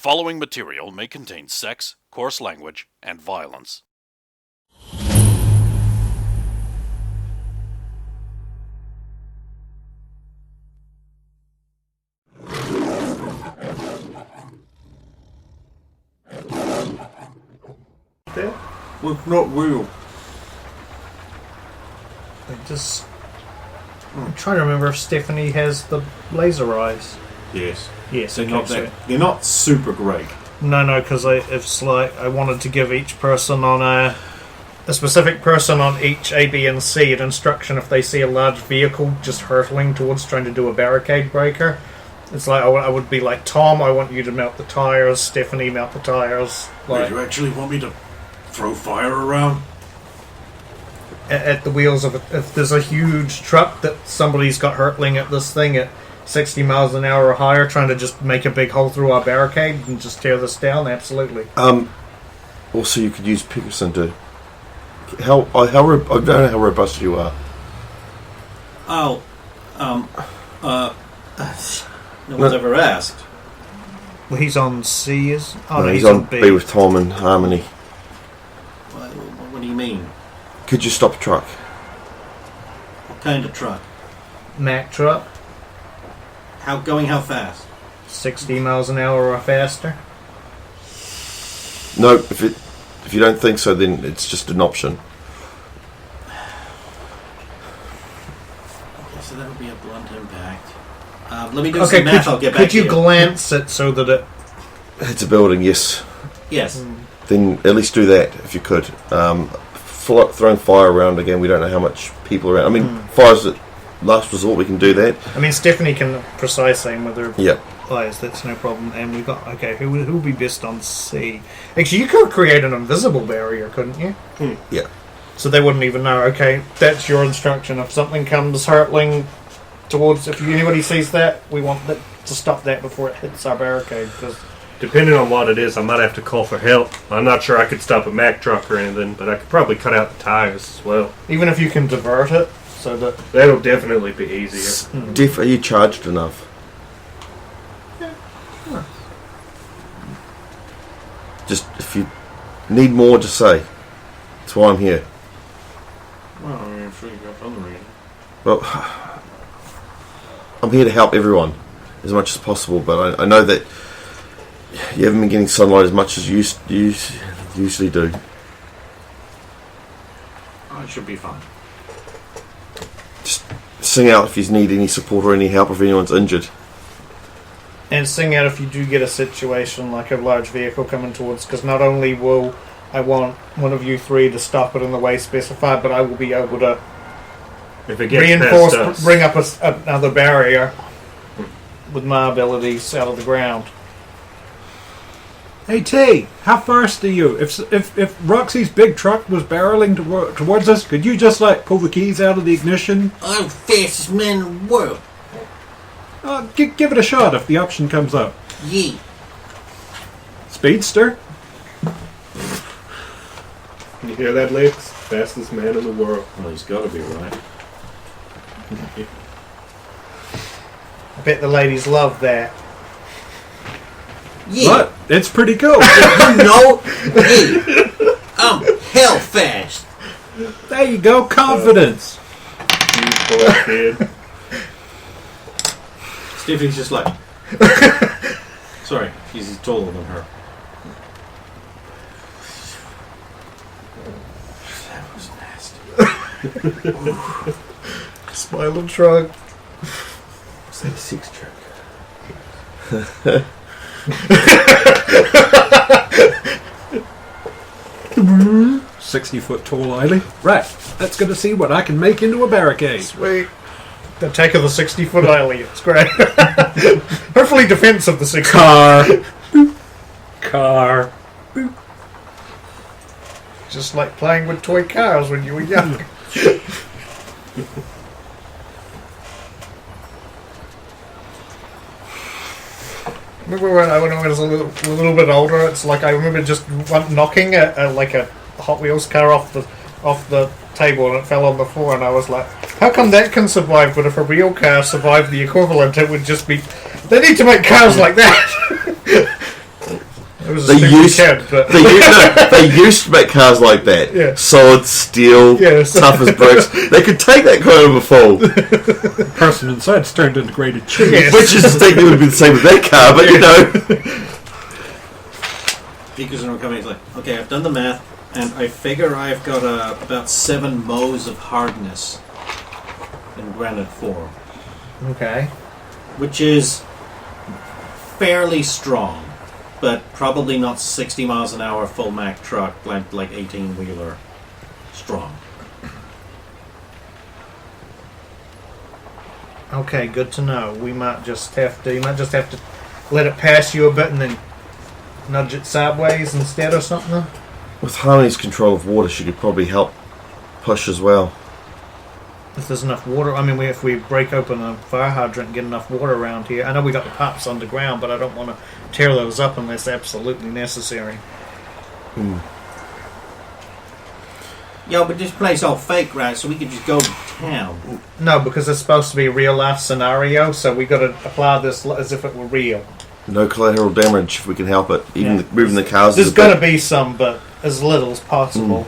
following material may contain sex, coarse language, and violence. Well, not real. I'm trying to remember if Stephanie has the laser eyes. Yes. Yes, They're not super great. No, because I wanted to give each person on a specific person on each A, B, and C an instruction if they see a large vehicle just hurtling towards trying to do a barricade breaker. It's like I would be like, Tom, I want you to mount the tires. Stephanie, mount the tires. Wait, you actually want me to throw fire around? At the wheels of if there's a huge truck that somebody's got hurtling at this thing at 60 miles an hour or higher, trying to just make a big hole through our barricade and just tear this down, absolutely. Also, you could use Pickerson to... I don't know how robust you are. No one's ever asked. Well, he's on C, is... Oh, no, he's on B with Tom and Harmony. What do you mean? Could you stop a truck? What kind of truck? Mack truck. How fast? 60 miles an hour or faster. No, if you don't think so, then it's just an option. Okay, so that would be a blunt impact. Let me do some math, I'll get back to you. Could you glance it so that it... It's a building, yes. Yes. Then at least do that, if you could. Throwing fire around again, we don't know how much people are around. I mean, fire's at last resort, we can do that. I mean, Stephanie can precise aim with her Yep. eyes, that's no problem. And we've got... Okay, who would be best on C? Actually, you could create an invisible barrier, couldn't you? Yeah. So they wouldn't even know. Okay, that's your instruction. If something comes hurtling towards... If anybody sees that, we want that to stop that before it hits our barricade, because... Depending on what it is, I might have to call for help. I'm not sure I could stop a Mack truck or anything, but I could probably cut out the tires as well. Even if you can divert it, so that... That'll definitely be easier. Diff, are you charged enough? Yeah. Sure. Just, if you need more, just say. That's why I'm here. Well, I'm sure you got other reason. Well, I'm here to help everyone as much as possible, but I know that you haven't been getting sunlight as much as you usually do. I should be fine. Just sing out if you need any support or any help if anyone's injured. And sing out if you do get a situation like a large vehicle coming towards, because not only will I want one of you three to stop it in the way specified, but I will be able to if it gets reinforce, past us. bring up another barrier with my abilities out of the ground. Hey T, how fast are you? If Roxy's big truck was barreling towards us, could you just pull the keys out of the ignition? I'm the fastest man in the world. Give it a shot if the option comes up. Yee. Speedster? You hear that, Lex? Fastest man in the world. Well, he's got to be right. I bet the ladies love that. Yeah. But it's pretty cool. You know, hey, I'm hell fast. There you go, confidence. You poor kid. Stephanie's just like... Sorry, he's taller than her. That was nasty. Smiling truck. Is that a 6 truck? 60-foot tall Eiley. Right, let's go to see what I can make into a barricade. Sweet. The take of the 60-foot Eiley. It's great. Hopefully defense of the 60. Car. Just like playing with toy cars when you were young. Remember when I was a little bit older? It's like I remember just knocking a Hot Wheels car off the table and it fell on the floor, and I was like, how come that can survive, but if a real car survived the equivalent, it would just be... They need to make cars like that! was a They stupid used kid, but they used to make cars like that. Yeah. Solid steel, Yes. tough as bricks. They could take that kind of a fall. The person inside's turned into grated cheese. Yes. Which is technically would be the same with that car, but you know. Because I'm coming, he's like, okay, I've done the math, and I figure I've got about 7 moles of hardness in granite form, okay. which is fairly strong, but probably not 60 miles an hour full Mack truck, like 18-wheeler strong. Okay, good to know. You might just have to let it pass you a bit and then nudge it sideways instead or something. With Harmony's control of water, she could probably help push as well. If there's enough water, I mean, if we break open a fire hydrant and get enough water around here, I know we got the pipes underground, but I don't want to tear those up unless absolutely necessary. Yeah, but this place all fake, right? So we could just go to town. No, because it's supposed to be a real life scenario, so we got to apply this as if it were real. No collateral damage if we can help it. Even Yeah. moving the cars. There's is a going to bit- be some, but as little as possible.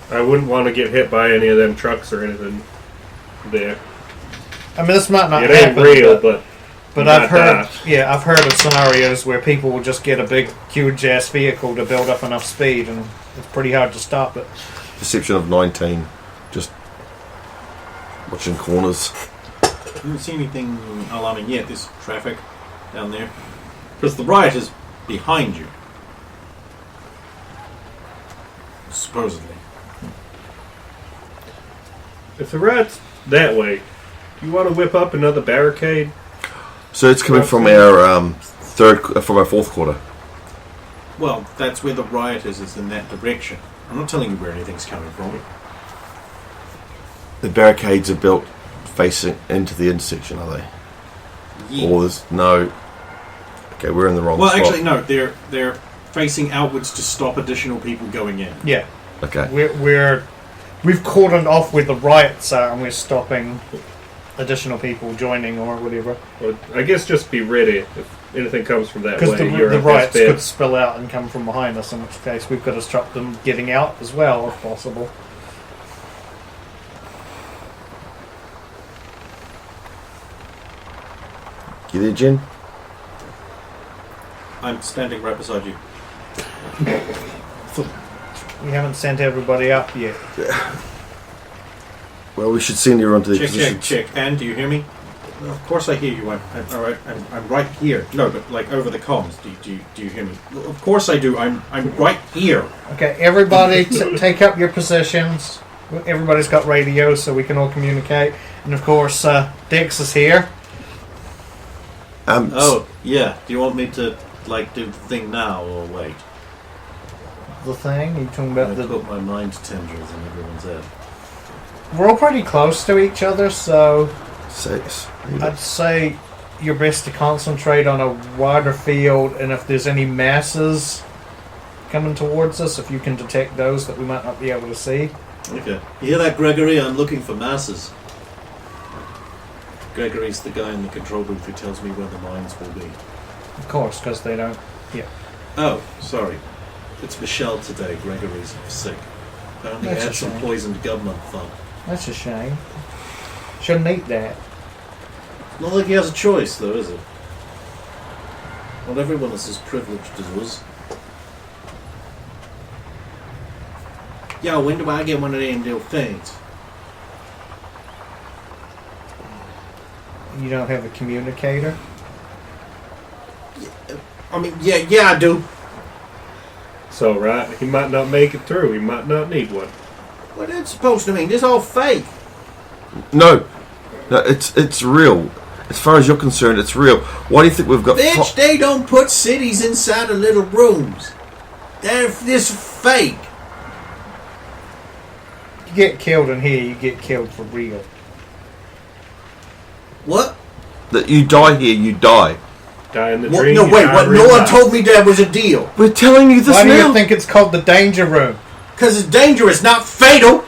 I wouldn't want to get hit by any of them trucks or anything there. I mean, this might not It ain't happen, real, but but you I've might heard, die. yeah, I've heard of scenarios where people will just get a big, huge ass vehicle to build up enough speed, and it's pretty hard to stop it. Perception of 19. Just watching corners. I haven't seen anything alarming yet. This traffic down there, because the riot is behind you, supposedly. if the ride's that way, you want to whip up another barricade? So it's coming from our from our fourth quarter. Well, that's where the riot is in that direction. I'm not telling you where anything's coming from. The barricades are built facing into the intersection, are they? Yeah. Or there's no. Okay, we're in the wrong Well, spot. actually, no. They're facing outwards to stop additional people going in. Yeah, Okay. we've cordoned off where the riots are, and we're stopping additional people joining or whatever. Well, I guess just be ready if anything comes from that Because way. You're the up riots this could bit. spill out and come from behind us, in which case we've got to stop them getting out as well, if possible. You there, Jen? I'm standing right beside you. We haven't sent everybody up yet. Well, we should send you onto the Check, position. check, check. And do you hear me? Well, of course I hear you. I'm right here. No, but like over the comms. Do you hear me? Well, of course I do. I'm right here. Okay, everybody take up your positions. Everybody's got radios so we can all communicate. And of course, Dix is here. Oh, yeah. Do you want me to like do the thing now or wait? The thing? You talking I about the... put my mind tendrils in everyone's head. We're all pretty close to each other, so 6. I'd say you're best to concentrate on a wider field, and if there's any masses coming towards us, if you can detect those that we might not be able to see. Okay. You hear that, Gregory? I'm looking for masses. Gregory's the guy in the control booth who tells me where the mines will be. Of course, because they don't... Yeah. Oh, sorry. It's Michelle today. Gregory's sick. Apparently That's had a some shame. poisoned government fun. That's a shame. Shouldn't eat that. Not like he has a choice, though, is it? Not everyone is as privileged as us. Yo, when do I get one of them little things? You don't have a communicator? I mean, yeah, I do. So, right, he might not make it through. He might not need one. What that's supposed to mean? This all fake. No, it's real. As far as you're concerned, it's real. Why do you think we've got? Bitch, they don't put cities inside of little rooms. They're this fake. You get killed in here, you get killed for real. What? That you die here, you die. Die in the What? dream. No, you wait, die what? in No real one life. told me there was a deal. We're telling you this Why do now. you think it's called the danger room? Because it's dangerous, not fatal.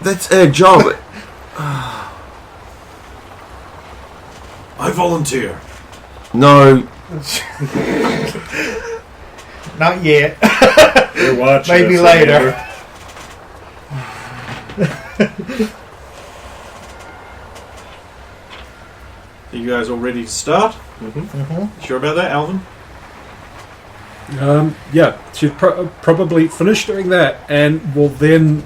That's our job. I volunteer. No, Not yet. You're watching. Maybe us, later. Are you guys all ready to start? Mm-hmm. Sure about that, Alvin? Yeah, she's probably finished doing that and will then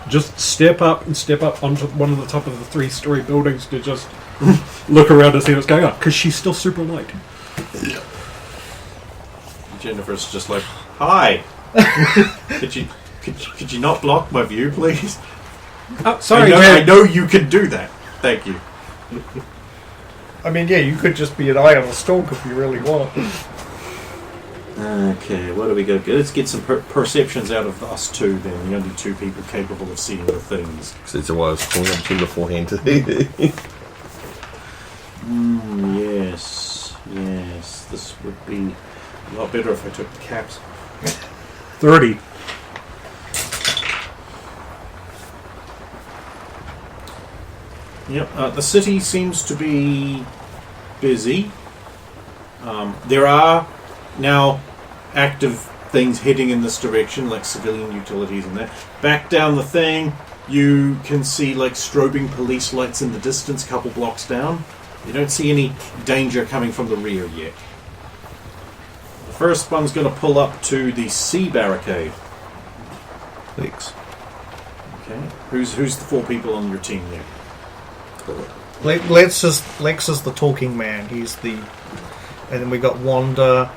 just step up onto one of the top of the 3-story buildings to just look around to see what's going on, because she's still super light. Jennifer's just like, hi. could you not block my view, please? Oh, sorry, I know you can do that. Thank you. I mean, yeah, you could just be an eye on the stalk if you really want. Okay, what do we go? Let's get some perceptions out of us two then. The only two people capable of seeing the things. Because that's why I was calling up to him beforehand. Yes. This would be a lot better if I took the caps. 30. Yep, the city seems to be busy. There are now active things heading in this direction, like civilian utilities and that. Back down the thing, you can see like strobing police lights in the distance, a couple blocks down. You don't see any danger coming from the rear yet. The first one's going to pull up to the C barricade. Thanks. Okay, who's the 4 people on your team there? Lex is the talking man. He's the... And then we got Wanda,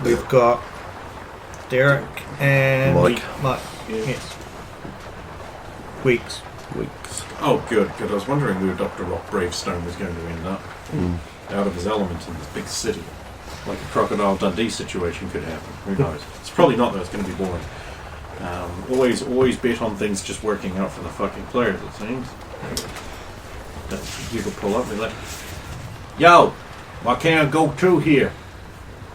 we've got Derek, and... Mike. Yes. Weeks. Oh, good. I was wondering where Dr. Rock Bravestone was going to end up. Out of his element in this big city. Like a Crocodile Dundee situation could happen. Who knows? It's probably not, though. It's going to be boring. Always bet on things just working out for the fucking players, it seems. You could pull up and be like, yo, why can't I go through here?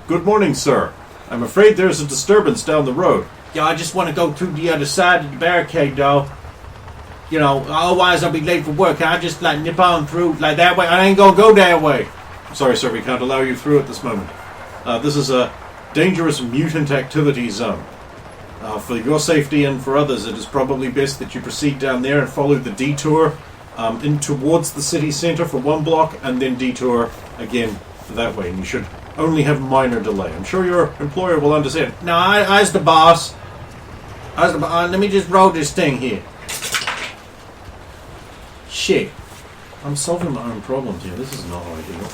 Good morning, sir. I'm afraid there's a disturbance down the road. Yeah, I just want to go through the other side of the barricade, though. You know, otherwise I'll be late for work. Can I just like nip on through like that way? I ain't gonna go that way. Sorry, sir, we can't allow you through at this moment. This is a dangerous mutant activity zone. For your safety and for others, it is probably best that you proceed down there and follow the detour in towards the city centre for 1 block, and then detour again for that way. And you should only have minor delay. I'm sure your employer will understand. No, I's the boss. Let me just roll this thing here. Shit. I'm solving my own problems here. This is not ideal.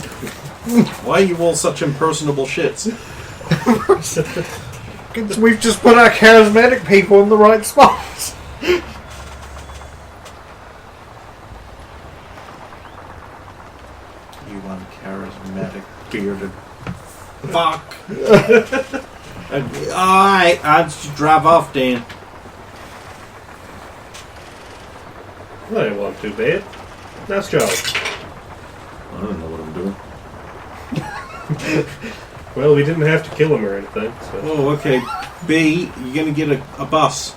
Why are you all such impersonable shits? We've just put our charismatic people in the right spots. You uncharismatic, bearded fuck. Alright, I'll just drive off then. That ain't one too bad. Nice job. I don't know what I'm doing. Well, we didn't have to kill him or anything. So. Oh, okay. B, you're going to get a bus.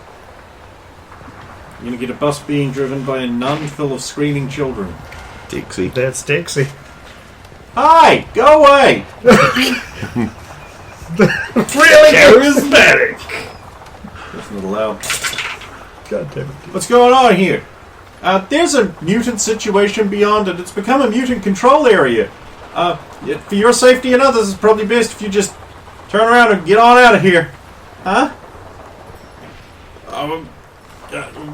You're going to get a bus being driven by a nun full of screaming children. Dixie. That's Dixie. Hi! Go away! Really Charismatic! That's not allowed. God damn it. What's going on here? There's a mutant situation beyond it. It's become a mutant control area. For your safety and others, it's probably best if you just turn around and get on out of here. Huh?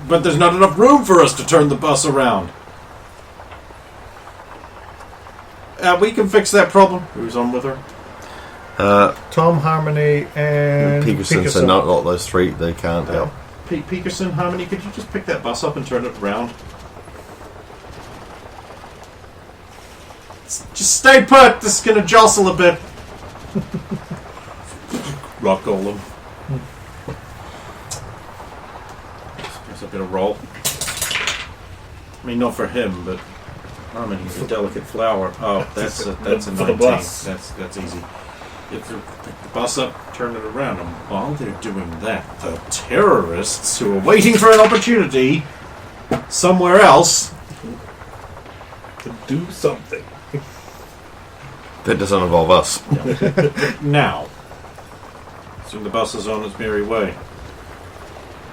But there's not enough room for us to turn the bus around. We can fix that problem. Who's on with her? Tom, Harmony, and Peterson. So not those 3. They can't help. Peterson, Harmony, could you just pick that bus up and turn it around? Just stay put. This is going to jostle a bit. Rock golem. There's a bit of roll. I mean, not for him, but Harmony's a delicate flower. Oh, that's a 19. That's easy. Pick the bus up, turn it around. And while they're doing that, the terrorists who are waiting for an opportunity somewhere else To do something. That doesn't involve us. Now, soon the bus is on its merry way.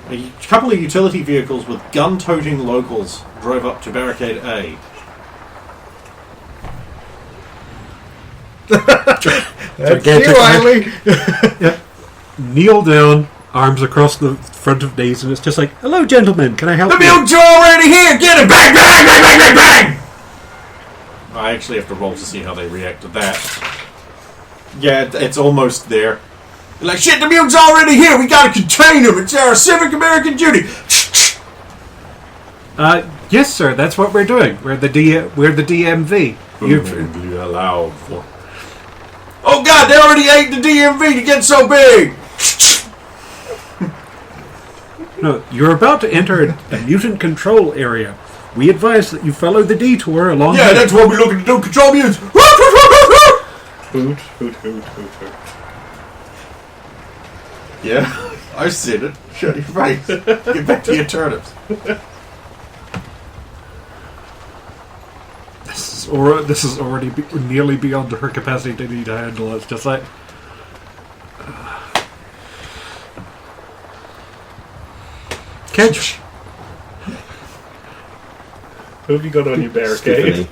A couple of utility vehicles with gun-toting locals drove up to Barricade A. That's you, Wiley. Kneel down, arms across the front of knees, and it's just like, "Hello, gentlemen. Can I help The you?" mutants are already here! Get it! Bang, bang, bang, bang, bang, bang! I actually have to roll to see how they react to that. Yeah, it's almost there. They're like, shit, the mutants are already here! We gotta contain them! It's our civic American duty! Yes, sir. That's what we're doing. We're the DMV. Allowed for. Oh god, they already ate the DMV to get so big! No, you're about to enter a mutant control area. We advise that you follow the detour along. Yeah, that's what we're looking to do. Control mutants! Hoot, hoot, hoot, hoot, hoot. Yeah, I said it. Shut your face. Get back to your turnips. This is already nearly beyond her capacity to handle. It's just like. Catch. Who have you got on your barricade?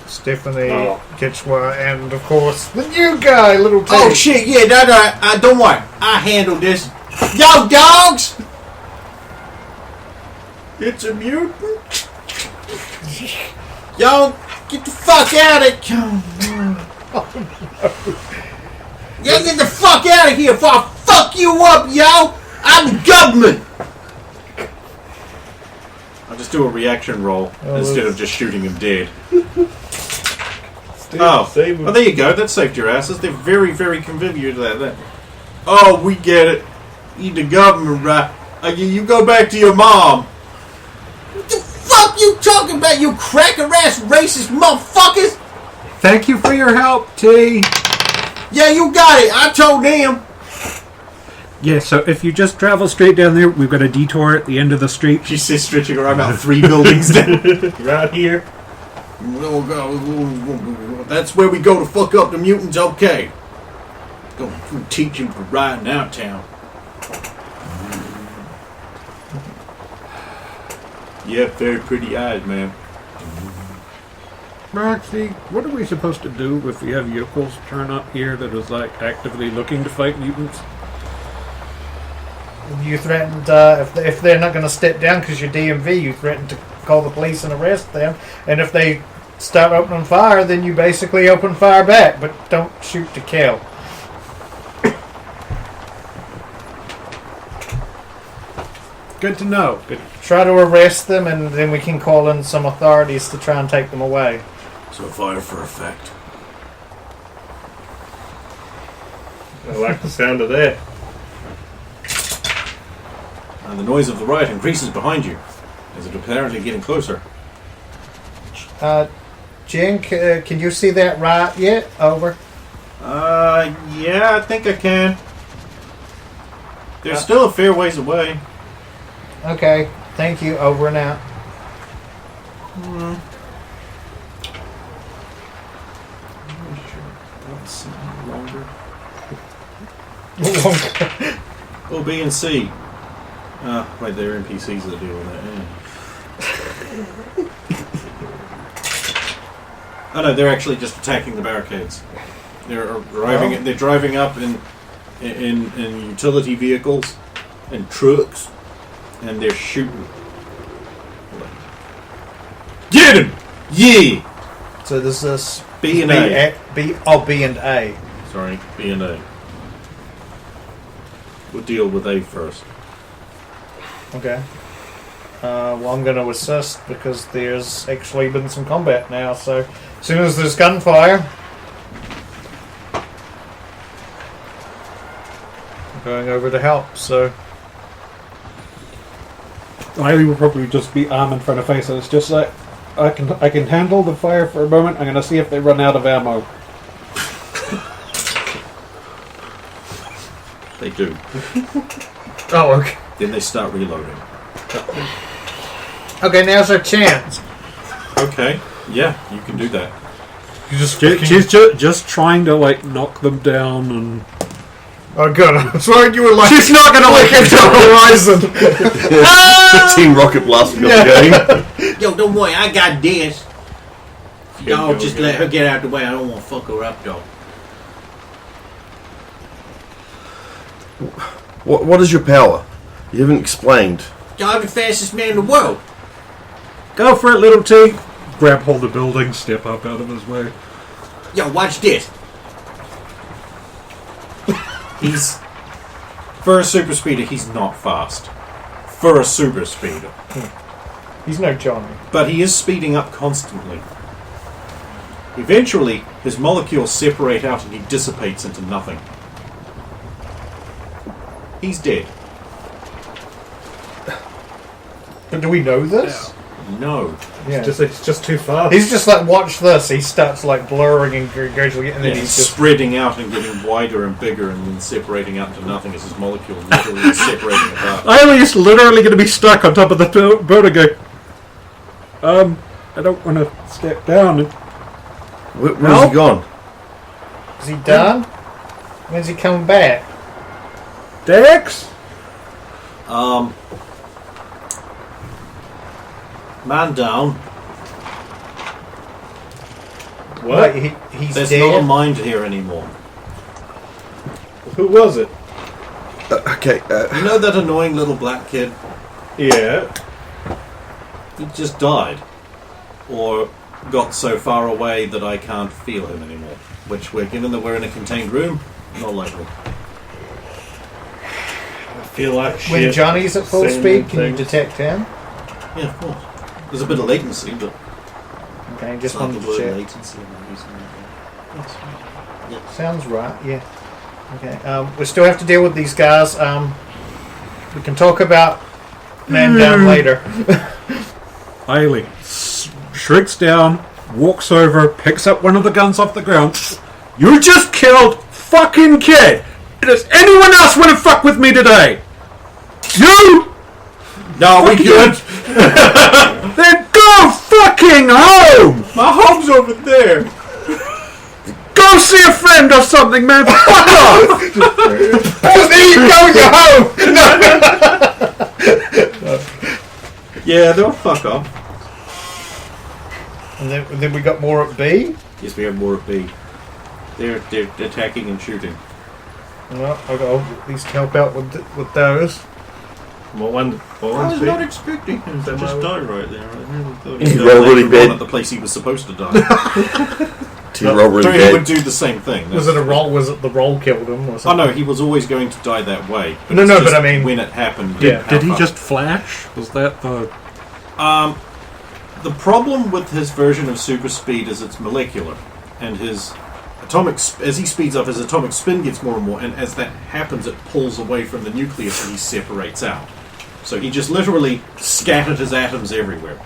Stephanie, Oh. Kitchwa, and of course the new guy, Little Teddy. Oh shit, yeah, don't worry. I handle this. Yo, dogs! It's a mutant. Yo, get the fuck out of here. Yo, get the fuck out of here before I fuck you up, yo! I'm the government! I'll just do a reaction roll instead of just shooting him dead. Save him. Oh, there you go. That saved your asses. They're very, very convivial to that. Oh, we get it. You the government, right? You go back to your mom. What the fuck you talking about, you cracker-ass racist motherfuckers? Thank you for your help, T. Yeah, you got it. I told them. Yeah, so if you just travel straight down there, we've got a detour at the end of the street. She says stretching around about 3 buildings down. Right here. That's where we go to fuck up the mutants, okay. Go teach him for riding out town. Yeah, very pretty eyes, man. Roxy, what are we supposed to do if we have vehicles turn up here that is like actively looking to fight mutants? You threatened, if they're not going to step down because you're DMV, you threatened to call the police and arrest them. And if they start opening fire, then you basically open fire back, but don't shoot to kill. Good to know. Try to arrest them, and then we can call in some authorities to try and take them away. So fire for effect. I like the sound of that. And the noise of the riot increases behind you, as it apparently getting closer. Jen, can you see that right yet? Over. Yeah, I think I can. They're still a fair ways away. Okay, thank you. Over and out. Oh, B and C. Wait, they're NPCs that deal with that. Yeah. Oh no, they're actually just attacking the barricades. They're arriving. They're driving up in utility vehicles and trucks, and they're shooting. Get him! Yeah. So there's this B and A. B and A. Sorry, B and A. We'll deal with A first. Okay. Well, I'm going to assist because there's actually been some combat now. So as soon as there's gunfire, I'm going over to help. So I will probably just be arm in front of face. So it's just like I can handle the fire for a moment. I'm going to see if they run out of ammo. They do. oh, okay. Then they start reloading. Okay, now's our chance. Okay. Yeah, you can do that. She's just trying to like knock them down and. Oh god, I was worried you were like. She's not gonna look into the horizon. Team Rocket Blast got the game. Yo, don't worry, I got this. Y'all just go. let her get out of the way. I don't want to fuck her up, though. What is your power? You haven't explained. I'm the fastest man in the world. Go for it, little T. Grab hold of the building, step up out of his way. Yo, watch this. He's... For a super speeder, he's not fast. For a super speeder. He's no Johnny. But he is speeding up constantly. Eventually, his molecules separate out and he dissipates into nothing. He's dead. But do we know this? No. Yeah. It's just too fast. He's just like, watch this. He starts like blurring and gradually, and then He's he's just. spreading out and getting wider and bigger and then separating out into nothing as his molecules literally separating apart. Ailey's literally going to be stuck on top of the building going, I don't want to step down. Where's he gone? Is he done? When's he coming back? Dex? Man down. What? Wait, he's There's dead? not a mind here anymore. Who was it? Okay. You know that annoying little black kid? Yeah. He just died. Or got so far away that I can't feel him anymore. Which, given that we're in a contained room, not likely. I feel like When shit. Johnny's at full Saying speed, can you things. detect him? Yeah, of course. There's a bit of latency, but Okay, it's just not wanted the to word check. latency. I'm using it. Sounds right, yeah. Okay, we still have to deal with these guys. We can talk about Man Down later. Ailey shrinks down, walks over, picks up one of the guns off the ground. You just killed fucking kid! Does anyone else want to fuck with me today? You! No, we good. Then go fucking home! My home's over there. Go see a friend or something, man! Fuck off! There you go, you're home! Yeah, they'll fuck off. And then we got more at B. Yes, we have more of B. They're attacking and shooting. Well, I'll go at least help out with those. What one? What I one's was big? not expecting him to just die right there. I really thought He he'd rolled really later on bad. at the place he was supposed to die. Team Roll really Three would bad. do the same thing. Was it a roll? Was it the roll killed him or Oh something? no, he was always going to die that way. But No, it's no, just but I mean- when it happened. Yeah. how Did he fast. just flash? Was that the... The problem with his version of super speed is it's molecular, and his atomic as he speeds up, his atomic spin gets more and more, and as that happens, it pulls away from the nucleus and he separates out. So he just literally scattered his atoms everywhere.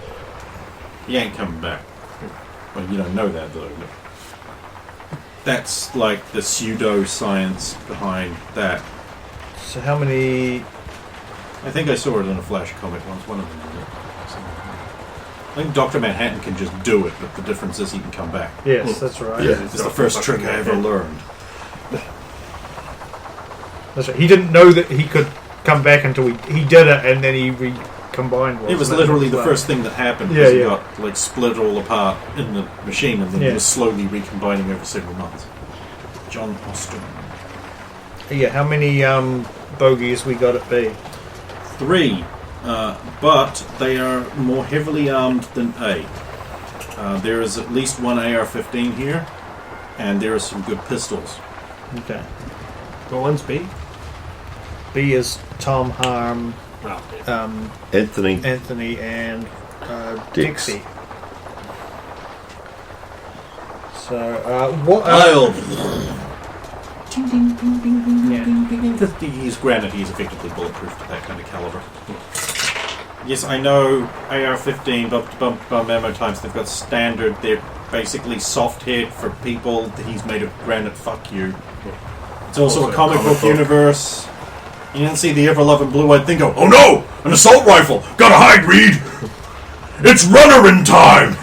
He ain't coming back. Well, you don't know that though. But that's like the pseudo-science behind that. So how many... I think I saw it in a Flash comic once. One of them did it. I think Dr. Manhattan can just do it, but the difference is he can come back. Yes, that's right. Yeah. It's the first trick I ever learned. That's right. He didn't know that he could come back until he did it, and then he recombined. It was literally the first thing that happened. Yeah, He yeah. got like split all apart in the machine, and then Yeah. he was slowly recombining over several months. John Austin. Yeah, how many bogies we got at B? 3, but they are more heavily armed than A. There is at least one AR-15 here, and there are some good pistols. Okay. What one's B? B is Tom Harm, Oh, Anthony. Anthony, and Dix. Dixie. So, what? I'll... Yeah. He's granted he's effectively bulletproof to that kind of caliber. Yes, I know AR-15 bump ammo types. They've got standard. They're basically soft hit for people. He's made of granite. Fuck you. It's also a comic book universe. You didn't see the ever-loving blue-eyed thing go, "Oh no! An assault rifle! Gotta hide, Reed! It's runner in time!"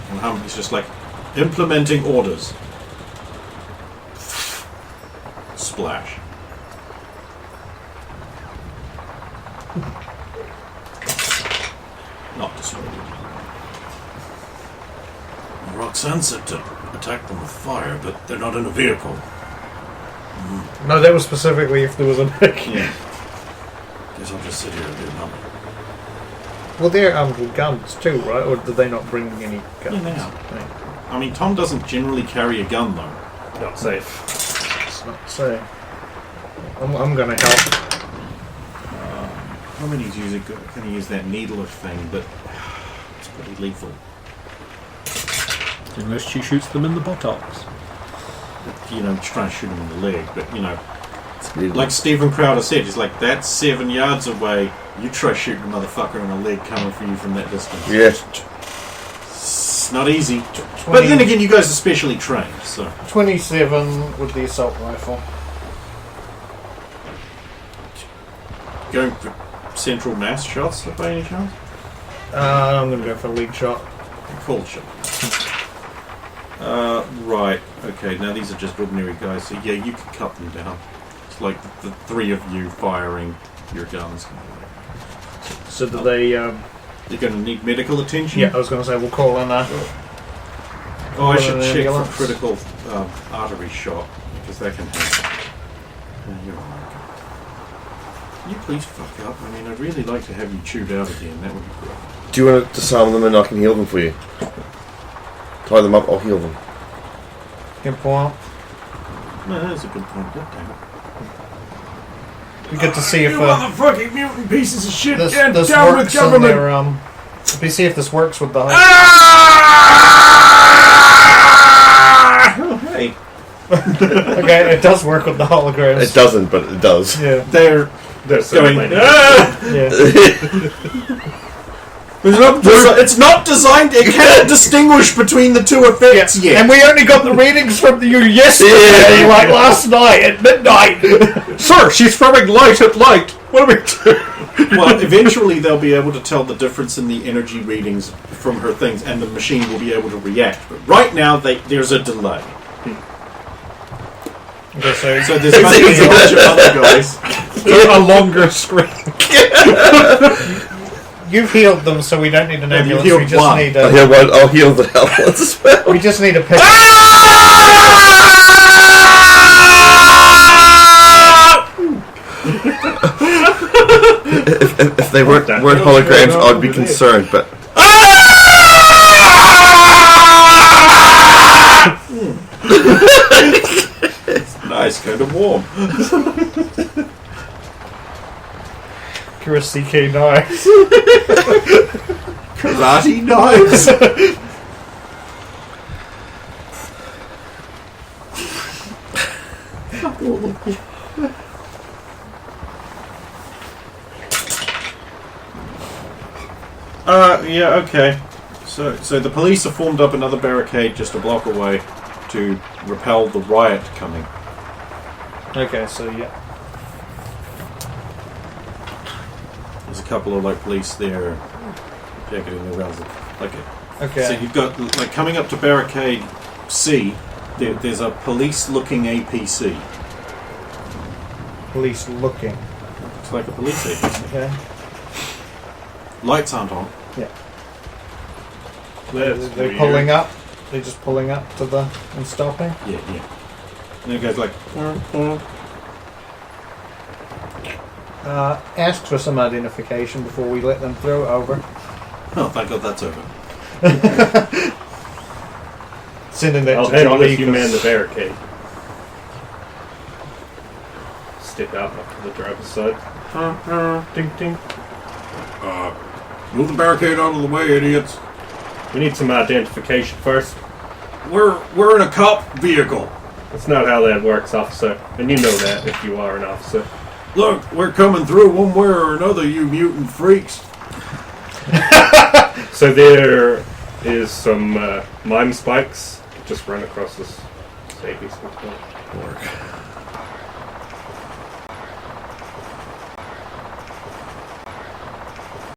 And Humphrey's just like implementing orders. Splash. Not dissuaded. Roxanne said to attack them with fire, but they're not in a vehicle. No, that was specifically if there was a nick. Yeah. Guess I'll just sit here and do nothing. Well, they're armed with guns too, right? Or did they not bring any guns? Yeah, they are. Right. I mean, Tom doesn't generally carry a gun though. Not safe. It's not say. I'm gonna help. How many using? Can he use that needler thing? But it's pretty lethal. Unless she shoots them in the buttocks. You know, try and shoot him in the leg. But you know, Needle. like Stephen Crowder said, he's like, that's 7 yards away. You try shooting a motherfucker in the leg coming for you from that distance. Yes. It's not easy. But then again, you guys are specially trained, so. 27 with the assault rifle. Going for central mass shots by any chance? I'm gonna go for lead shot. Cool shot. Right. Okay, now these are just ordinary guys, so yeah, you can cut them down. It's like the three of you firing your guns. So do they? You're going to need medical attention? Yeah, I was gonna say we'll call in a. Oh, I should an check for ambulance. critical artery shot, because that can help. Yeah, you're alright. Can you please fuck up? I mean, I'd really like to have you chewed out again. That would be great. Do you want to disarm them and I can heal them for you? Tie them up, I'll heal them. Good point. No, that's a good point. God damn it. We get to see if You motherfucking mutant pieces of shit! this Get this down with works in government! their we see if this works with the. Oh, hey. Okay, it does work with the holograms. It doesn't, but it does. Yeah, They're going. Going. yeah. It's not designed. It cannot distinguish between the two effects yet. And we only got the readings from you yesterday, Yeah. like last night at midnight. Sir, she's throwing light at light. What do we do? Well, eventually they'll be able to tell the difference in the energy readings from her things, and the machine will be able to react. But right now, there's a delay. Okay, So there's a bunch of other guys. A longer screen. you've healed them, so we don't need an No, you ambulance. healed We just one. need I'll a. heal one. I'll heal the hell ones as well. We just need a pick. If they weren't holograms, I'd be concerned, but Nice, kind of warm. Karate CK knives. Karate knives. Yeah, okay. So the police have formed up another barricade just a block away to repel the riot coming. Okay, so yeah. There's a couple of like police there jacketing around like it. Okay. So you've got like coming up to barricade C. There's a police-looking APC. Police looking. It's like a police APC. Okay. Lights aren't on. Yeah. That's They're weird. pulling up. They're just pulling up to the and stopping. Yeah. And it goes like. Ask for some identification before we let them through. Over. Oh, thank God that's over. Sending that I'll to handle Johnny. if you man the barricade. Step out up to the driver's side. Ding ding. Move the barricade out of the way, idiots. We need some identification first. We're in a cop vehicle. That's not how that works, officer. And you know that if you are an officer. Look, we're coming through one way or another, you mutant freaks. So there is some mime spikes just run across this baby's work.